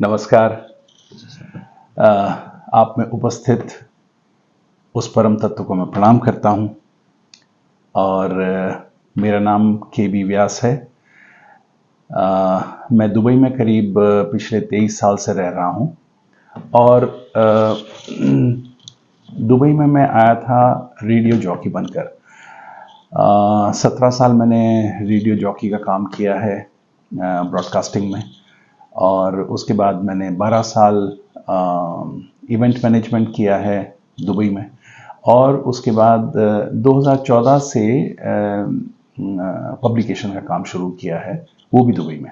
नमस्कार। अ, आप में उपस्थित उस परम तत्व को मैं प्रणाम करता हूं और मेरा नाम के.बी. व्यास है। मैं दुबई में करीब पिछले 23 साल से रह रहा हूं और दुबई में मैं आया था रेडियो जॉकी बनकर। 17 साल मैंने रेडियो जॉकी का काम किया है ब्रॉडकास्टिंग में, और उसके बाद मैंने 12 साल इवेंट मैनेजमेंट किया है दुबई में, और उसके बाद 2014 से पब्लिकेशन का काम शुरू किया है, वो भी दुबई में।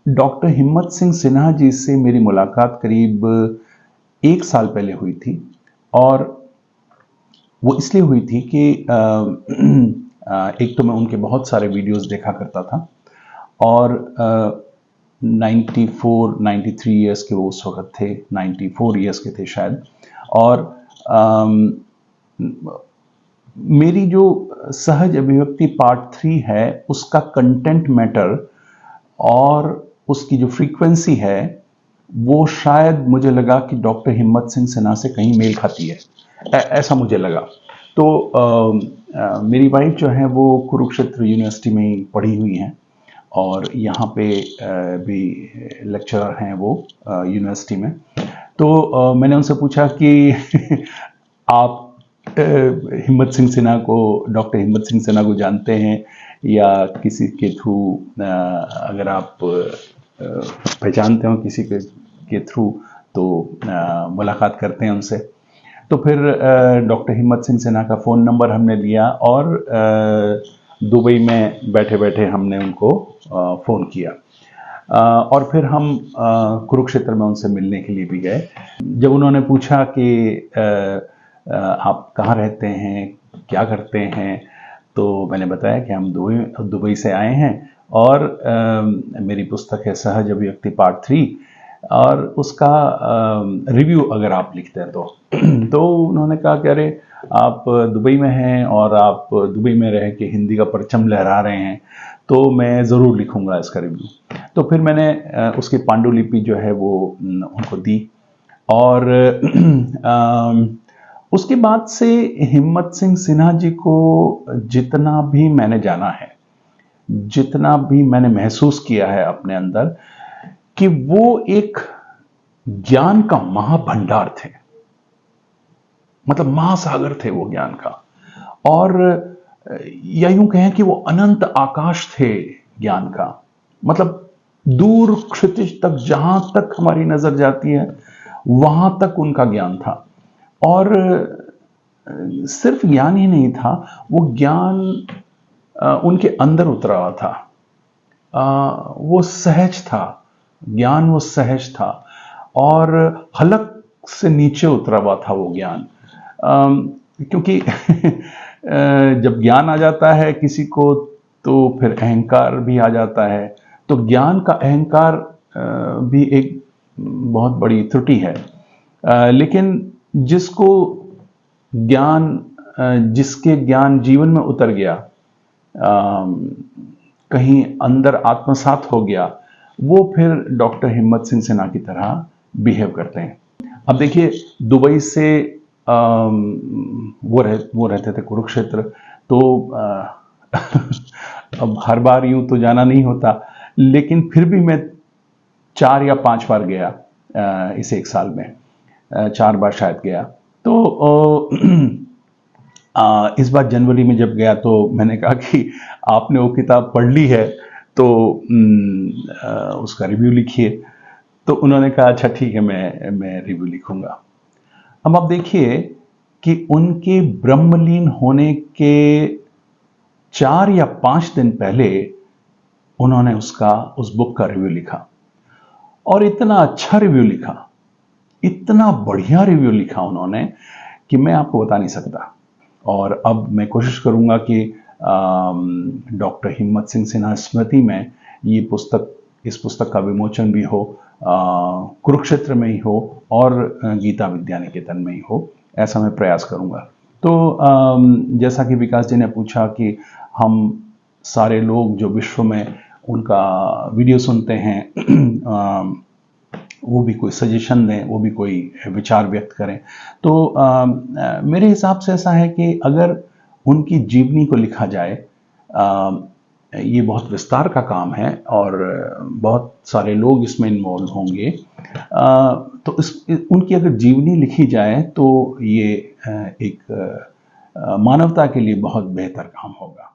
डॉक्टर हिम्मत सिंह सिन्हा जी से मेरी मुलाकात करीब 1 साल पहले हुई थी, और वो इसलिए हुई थी कि एक तो मैं उनके बहुत सारे वीडियोस देखा करता था, और 93 ईयर्स के वो उस वक्त थे, 94 ईयर्स के थे शायद। और मेरी जो सहज अभिव्यक्ति पार्ट 3 है, उसका कंटेंट मैटर और उसकी जो फ्रीक्वेंसी है, वो शायद मुझे लगा कि डॉक्टर हिम्मत सिंह सिन्हा से कहीं मेल खाती है, ऐसा मुझे लगा। तो मेरी वाइफ जो है वो कुरुक्षेत्र यूनिवर्सिटी में ही पढ़ी हुई हैं, और यहाँ पे भी लेक्चरर हैं वो यूनिवर्सिटी में। तो मैंने उनसे पूछा कि आप हिम्मत सिंह सिन्हा को, डॉक्टर हिम्मत सिंह सिन्हा को जानते हैं या किसी के थ्रू, अगर आप पहचानते हो किसी के थ्रू तो मुलाकात करते हैं उनसे। तो फिर डॉक्टर हिम्मत सिंह सिन्हा का फ़ोन नंबर हमने लिया और दुबई में बैठे बैठे हमने उनको फ़ोन किया, और फिर हम कुरुक्षेत्र में उनसे मिलने के लिए भी गए। जब उन्होंने पूछा कि आप कहाँ रहते हैं, क्या करते हैं, तो मैंने बताया कि हम दुबई से आए हैं, और मेरी पुस्तक है सहज अभिव्यक्ति पार्ट 3, और उसका रिव्यू अगर आप लिखते हैं तो उन्होंने कहा कि अरे आप दुबई में हैं और आप दुबई में रह के हिंदी का परचम लहरा रहे हैं, तो मैं ज़रूर लिखूंगा इसका रिव्यू। तो फिर मैंने उसकी पांडुलिपि जो है वो उनको दी, और उसके बाद से हिम्मत सिंह सिन्हा जी को जितना भी मैंने जाना है, जितना भी मैंने महसूस किया है अपने अंदर, कि वो एक ज्ञान का महाभंडार थे, मतलब महासागर थे वो ज्ञान का, और या यूं कहें कि वो अनंत आकाश थे ज्ञान का। मतलब दूर क्षितिज तक, जहां तक हमारी नजर जाती है वहां तक उनका ज्ञान था। और सिर्फ ज्ञान ही नहीं था, वो ज्ञान उनके अंदर उतरा हुआ था। वो सहज था, ज्ञान वो सहज था, और हलक से नीचे उतरा हुआ था वो ज्ञान। क्योंकि जब ज्ञान आ जाता है किसी को तो फिर अहंकार भी आ जाता है। तो ज्ञान का अहंकार भी एक बहुत बड़ी त्रुटि है। लेकिन जिसको ज्ञान, जिसके ज्ञान जीवन में उतर गया, कहीं अंदर आत्मसात हो गया, वो फिर डॉक्टर हिम्मत सिंह सिन्हा की तरह बिहेव करते हैं। अब देखिए, दुबई से वो रहते थे कुरुक्षेत्र, तो अब हर बार यूं तो जाना नहीं होता, लेकिन फिर भी मैं 4 या 5 बार गया इस 1 साल में, 4 बार शायद गया। तो इस बार जनवरी में जब गया तो मैंने कहा कि आपने वो किताब पढ़ ली है तो उसका रिव्यू लिखिए। तो उन्होंने कहा अच्छा ठीक है, मैं रिव्यू लिखूंगा। अब आप देखिए कि उनके ब्रह्मलीन होने के 4 या 5 दिन पहले उन्होंने उस बुक का रिव्यू लिखा, और इतना अच्छा रिव्यू लिखा, इतना बढ़िया रिव्यू लिखा उन्होंने कि मैं आपको बता नहीं सकता। और अब मैं कोशिश करूंगा कि डॉक्टर हिम्मत सिंह सिन्हा स्मृति में इस पुस्तक का विमोचन भी हो, कुरुक्षेत्र में ही हो और गीता विद्या निकेतन में ही हो, ऐसा मैं प्रयास करूंगा। तो जैसा कि विकास जी ने पूछा कि हम सारे लोग जो विश्व में उनका वीडियो सुनते हैं, वो भी कोई सजेशन दें, वो भी कोई विचार व्यक्त करें। तो मेरे हिसाब से ऐसा है कि अगर उनकी जीवनी को लिखा जाए, ये बहुत विस्तार का काम है और बहुत सारे लोग इसमें इन्वॉल्व होंगे, तो उनकी अगर जीवनी लिखी जाए तो ये एक मानवता के लिए बहुत बेहतर काम होगा।